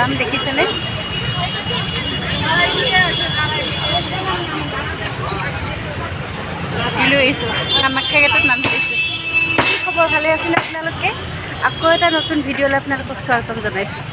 দাম দেখিছেনে? লৈ আহিছোঁ কামাখ্যা গেটত নামি দিছোঁ। কি খবৰ, ভালে আছেনে আপোনালোকে? আকৌ এটা নতুন ভিডিঅ'লৈ আপোনালোকক স্বাগতম জনাইছোঁ।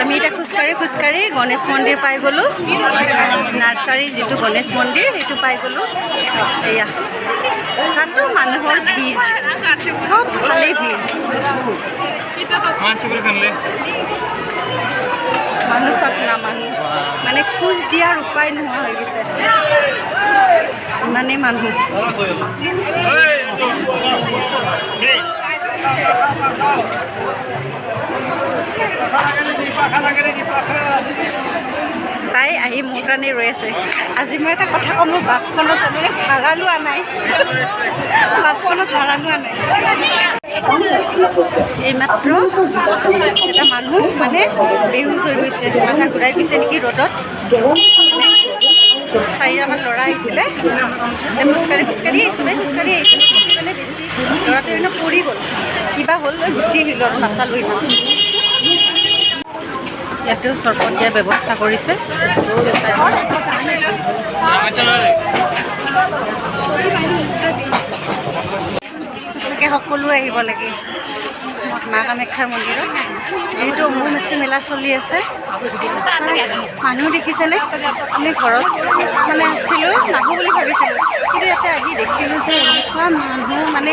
আমি এতিয়া খোজকাঢ়ি গণেশ মন্দিৰ পাই গ'লোঁ। নাৰ্চাৰী যিটো গণেশ মন্দিৰ সেইটো পাই গ'লোঁ। এয়া তাতো মানুহৰ ভিৰ, চব ভালেই ভিৰ। মানুহ চব না মানুহ মানে খোজ দিয়াৰ উপায় নোহোৱা হৈ গৈছে, ইমানেই মানুহ। তাই আহি মোৰ কাৰণে ৰৈ আছে। আজি মই এটা কথা ক'ম, মোৰ বাছখনত তেনেকৈ ভাড়া লোৱা নাই, এইমাত্ৰ এটা মানুহ মানে বেহুচ হৈ গৈছে, মাথা ঘূৰাই গৈছে নেকি ৰ'দত। 4টামান ল'ৰা আহিছিলে, খোজকাঢ়ি আহিছোঁ মানে বেছি ল'ৰাটো মানে পৰি গ'ল, কিবা হ'ল লৈ গুচি আহিলোঁ আৰু নাচালোঁ ইমান। ইয়াতেও চৰবত দিয়াৰ ব্যৱস্থা কৰিছে। সঁচাকৈ সকলোৱে আহিব লাগে মা কামাখ্যাৰ মন্দিৰত, যিহেতু অম্বুবাচী মেলা চলি আছে। মানুহ দেখিছেনে? আমি ঘৰত মানে আছিলোঁ, নাহোঁ বুলি ভাবিছিলোঁ, কিন্তু ইয়াতে আহি দেখিলোঁ যে এনেকুৱা মানুহ মানে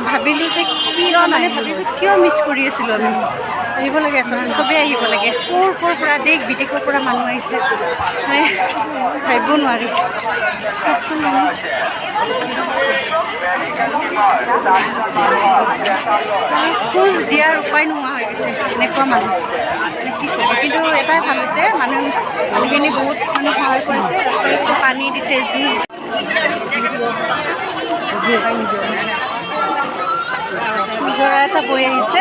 ভাবিলোঁ যে কিয় মিছ কৰি আছিলোঁ আমি। আহিব লাগে, আচলতে চবেই আহিব লাগে। ক'ৰ পৰা দেশ বিদেশৰ পৰা মানুহ আহিছে, মানে ভাবিব নোৱাৰি। চাওকচোন মানুহ খোজ দিয়াৰ উপায় নোহোৱা হৈ গৈছে, এনেকুৱা মানুহ কি ক'ব। কিন্তু এটাই ভাল হৈছে, মানুহখিনি বহুত মানুহ সহায় কৰিছে, ৰাস্তাই পানী দিছে, জুচ নিজৰা এটা বৈ আহিছে।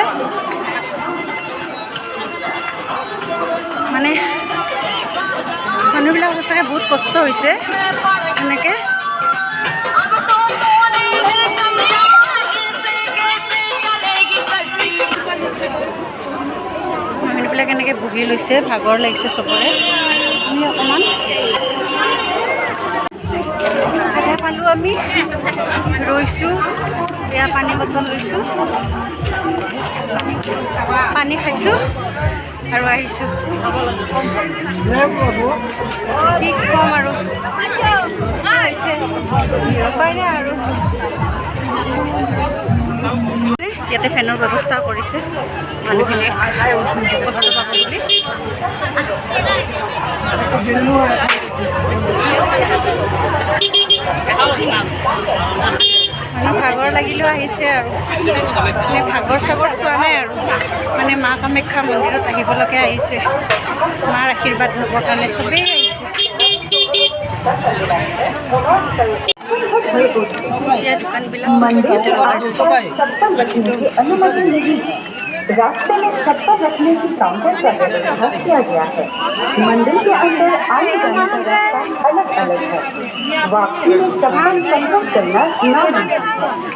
মানে মানুহবিলাক সঁচাকৈ বহুত কষ্ট হৈছে এনেকৈ। মানুহবিলাক এনেকৈ বহি লৈছে, ভাগৰ লাগিছে চবৰে। আমি অকণমান আধা পালোঁ, আমি ৰৈছোঁ, এয়া পানী বটল লৈছোঁ, পানী খাইছোঁ আৰু আহিছোঁ। কি ক'ম আৰু, হৈছে উপায় নাই আৰু। ইয়াতে ফেনৰ ব্যৱস্থাও কৰিছে মানুহখিনিয়ে কষ্ট পাব বুলি। মানুহ ভাগৰ লাগিলেও আহিছে আৰু, মানে ভাগৰ চাগৰ চোৱা নাই আৰু, মানে মা কামাখ্যা মন্দিৰত আহিবলৈকে আহিছে, মাৰ আশীৰ্বাদ ল'বৰ কাৰণে চবেই আহিছে। या दुकान रास्ते में चप्पल रखने की काउंटर का व्यवस्था किया गया है। मंदिर के अंदर आने जाने का रास्ता अलग अलग है। वापसी में चप्पल संग्रह करना ना भूलें।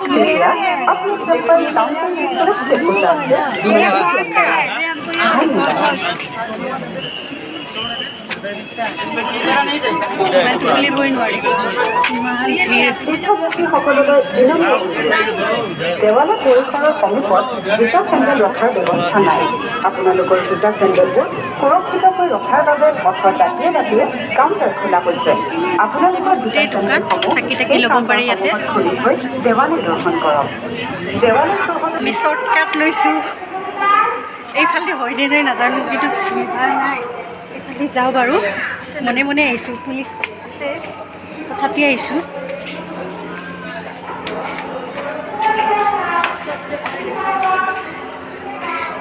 कृपया अपनी चप्पल काउंटर में सुरक्षित उतारकर তুলিবই নোৱাৰি, তীৰ্থযাত্ৰীসকললৈ দেৱালয় পৰিসৰৰ সমীপত জোতা চেণ্ডেল ৰখাৰ ব্যৱস্থা নাই। আপোনালোকৰ জোতা চেণ্ডেলবোৰ সুৰক্ষিতকৈ ৰখাৰ বাবে পথৰ দাঁতিয়ে দাঁতিয়ে কাউণ্টাৰ খোলা হৈছে। আপোনালোকৰ গোটেই দোকান চাকি তাকি ল'ব পাৰি ইয়াতে। খুলি থৈ দেৱালয় দৰ্শন কৰক। দেৱালয় আমি শ্বৰ্টকাট লৈছোঁ, এইফালে হয়নে নাই নাজানো, কিন্তু নাই এইফালে যাওঁ বাৰু। মনে মনে আহিছোঁ, পুলিচ আছে তথাপি আহিছোঁ।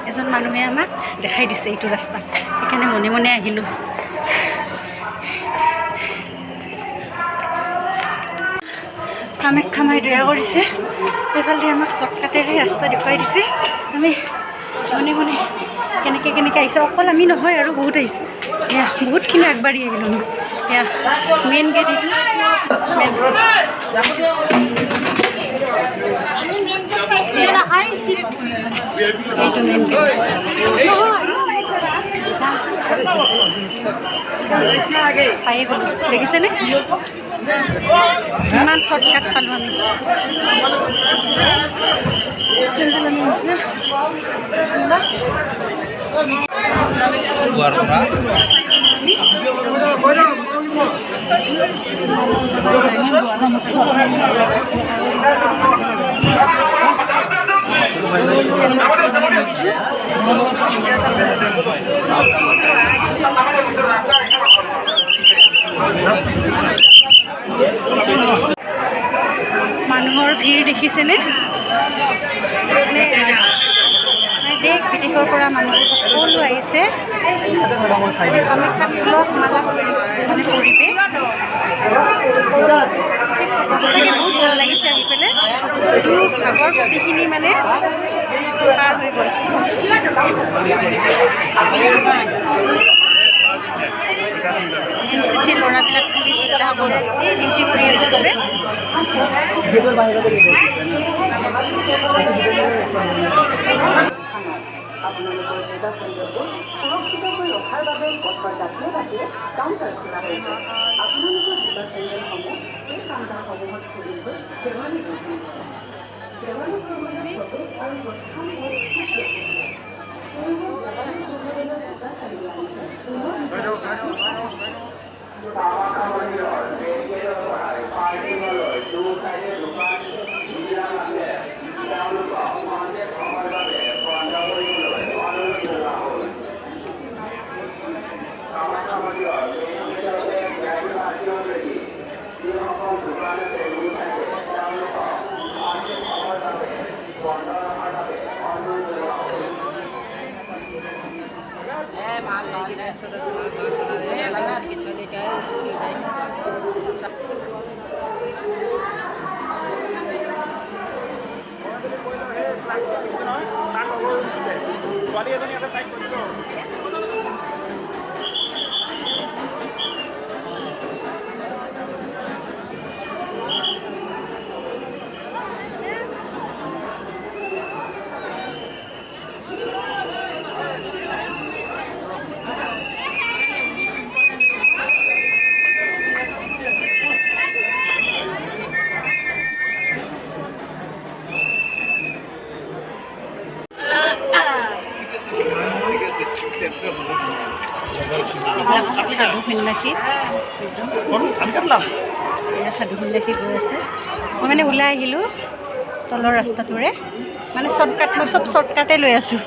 এজন মানুহে আমাক দেখাই দিছে এইটো ৰাস্তা, সেইকাৰণে মনে মনে আহিলোঁ। কামাখ্যা মাই দয়া কৰিছে, এইফালে আমাক শ্বৰ্টকাটেৰে ৰাস্তা দেখুৱাই দিছে। আমি মনে মনে কেনেকৈ আহিছে, অকল আমি নহয় আৰু বহুত আহিছে। এয়া বহুতখিনি আগবাঢ়ি আহিলোঁ আমি। এয়া মেইন গেট, এইটো মেইন এইটো মেইন গেট। পায়ে গ'লো, দেখিছেনে ইমান শ্বৰ্টকাট পালোঁ আমি। চেণ্ডেল আমি আনিছোঁ মানুহৰ ভিৰ দেখিছেনে? মানে দেশ বিদেশৰ পৰা মানুহবোৰ সকলো আহিছে। মানে কামাখ্যাত উলহ মালহ মানে পৰিৱেশ সঁচাকৈ বহুত ভাল লাগিছে আহি পেলাই। দুখ ভাগৰ গোটেইখিনি মানে পাৰ হৈ গ'ল। NCC ল'ৰাবিলাক পুলিচ দাদাসকলে গোটেই ডিউটি কৰি আছে চবে। আপোনালোকৰ জেগা কেন্দ্ৰবোৰ সুৰক্ষিত হৈ ৰখাৰ বাবে পথৰ দাঁতিয়ে দাঁতিয়ে কাউণ্টাৰ খোলা হৈছে। আপোনালোকৰ জেগা কেন্দ্ৰসমূহ এই কাউণ্টাৰসমূহত খুলিবলৈ সেৱানি গ্ৰহণ কৰে। সেৱানি গ্ৰহণৰ প্ৰৱেশ আৰু প্ৰস্থান ছোৱালী এজনী আছে তাইক কৰিব। সাধু সন্যাসী সাধু সন্যাসী গৈ আছে। মই মানে ওলাই আহিলোঁ তলৰ ৰাস্তাটোৰে, মানে শ্বৰ্টকাট, মই চব শ্বৰ্টকাটে লৈ আছোঁ।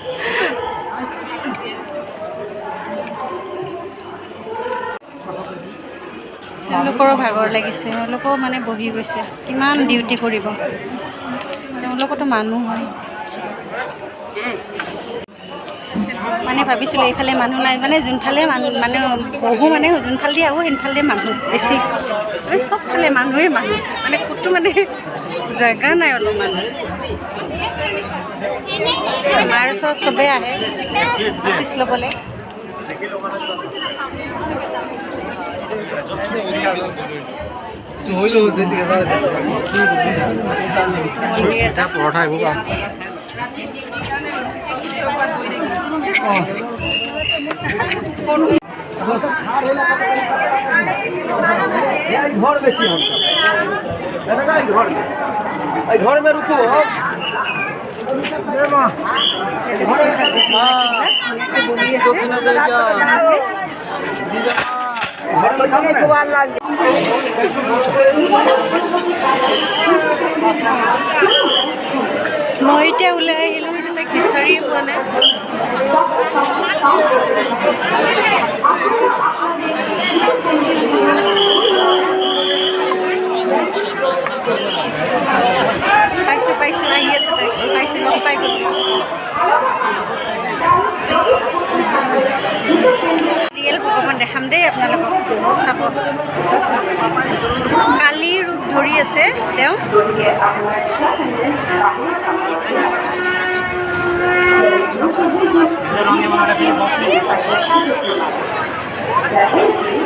তেওঁলোকৰো ভাগৰ লাগিছে, তেওঁলোকেও মানে বহি গৈছে, কিমান ডিউটি কৰিব, তেওঁলোকতো মানুহ হয়। মানে ভাবিছিলোঁ এইফালে মানুহ নাই, মানে যোনফালে মানুহ মানে বহু মানে যোনফালেদি আহোঁ সেইফালে মানুহ বেছি, মানে চবফালে মানুহেই মানুহ, মানে ক'তো মানে জেগা নাই অলপমান। মাৰ ওচৰত চবেই আহে আশীষ ল'বলৈ। পৰঠা আহিব পাম। घर बेची हम घर में रुको মই এতিয়া ওলাই আহিলোঁ, এইবিলাক বিচাৰি পোৱা নাই। পাইছোঁ আহি আছে তাই, পাইছোঁ, লগ পাই গ'লোঁ। ৰিয়েল ভগৱান দেখাম দেই আপোনালোকক, চাব। কালি ৰূপ ধৰি আছে তেওঁ।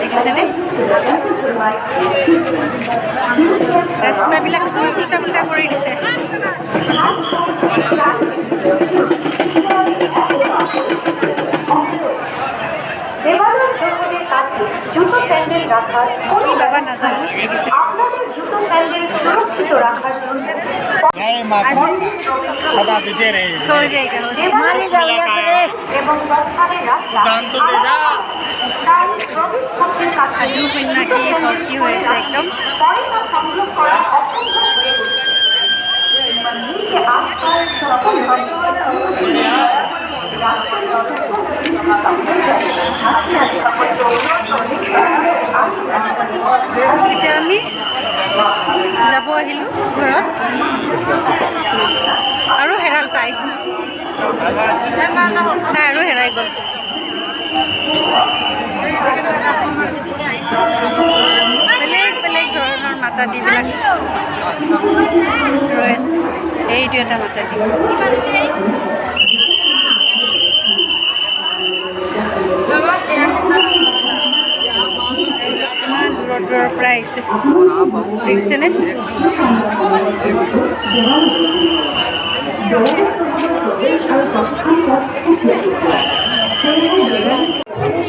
দেখিছেনে ৰাস্তাবিলাক চব উল্টা পুল্টা কৰি দিছে। স্যান্ডেল রাখার কি বাবা নাজানো দেখিছে আপনাদের জুতো স্যান্ডেল সুরক্ষিত রাখার জন্য सदा विजय रहे হৈ যায়গা এবং প্রস্থানের রাস্তা তাই প্রবেশপথের কাছে সাধু সন্ন্যাসী ভৰ্তি হৈ আছে একদম পয়সা সংগ্ৰহ কৰা অত্যন্ত প্ৰয়োজন मंदिर के आसपास সকল এতিয়া আমি যাব আহিলোঁ ঘৰত আৰু হেৰাল তাই আৰু হেৰাই গ'ল বেলেগ বেলেগ ধৰণৰ মাতা দিবিলাক ৰৈ আছে এইটো এটা মাতা দি ইমান দূৰৰ দূৰৰ পৰা আহিছে দেখিছেনে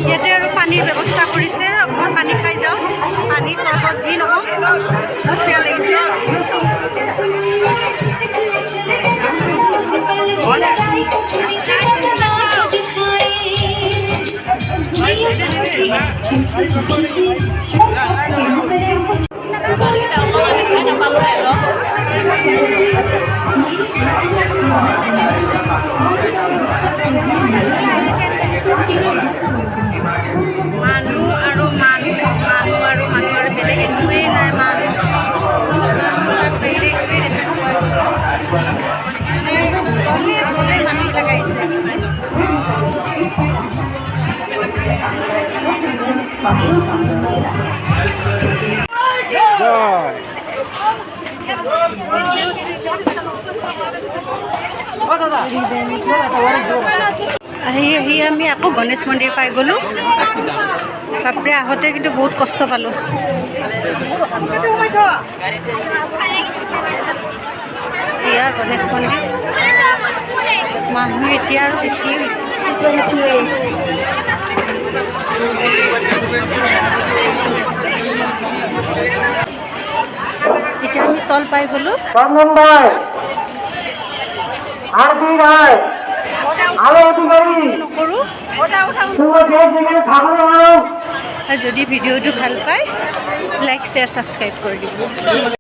ইয়াতে আৰু পানীৰ ব্যৱস্থা কৰিছে অকণমান পানী খাই যাওঁ পানী চৰবত যি নহওক বহুত বেয়া লাগিছে মানুহ আৰু মানুহৰ বেলেগ একোৱেই নাই মানুহ তাত বেলেগ একোৱেই দেখা পোৱা মানে গমে গ'লে মানুহবিলাক আহিছে আহি আহি আমি আকৌ গণেশ মন্দিৰ পাই গ'লোঁ বাপৰে আহোঁতে কিন্তু বহুত কষ্ট পালোঁ এয়া গণেশ মন্দিৰ মানুহ এতিয়া আৰু বেছি হৈছে এতিয়া আমি তল পাই গ'লোঁ নকৰোঁ যদি ভিডিঅ'টো ভাল পায় লাইক শ্বেয়াৰ ছাবস্ক্ৰাইব কৰি দিব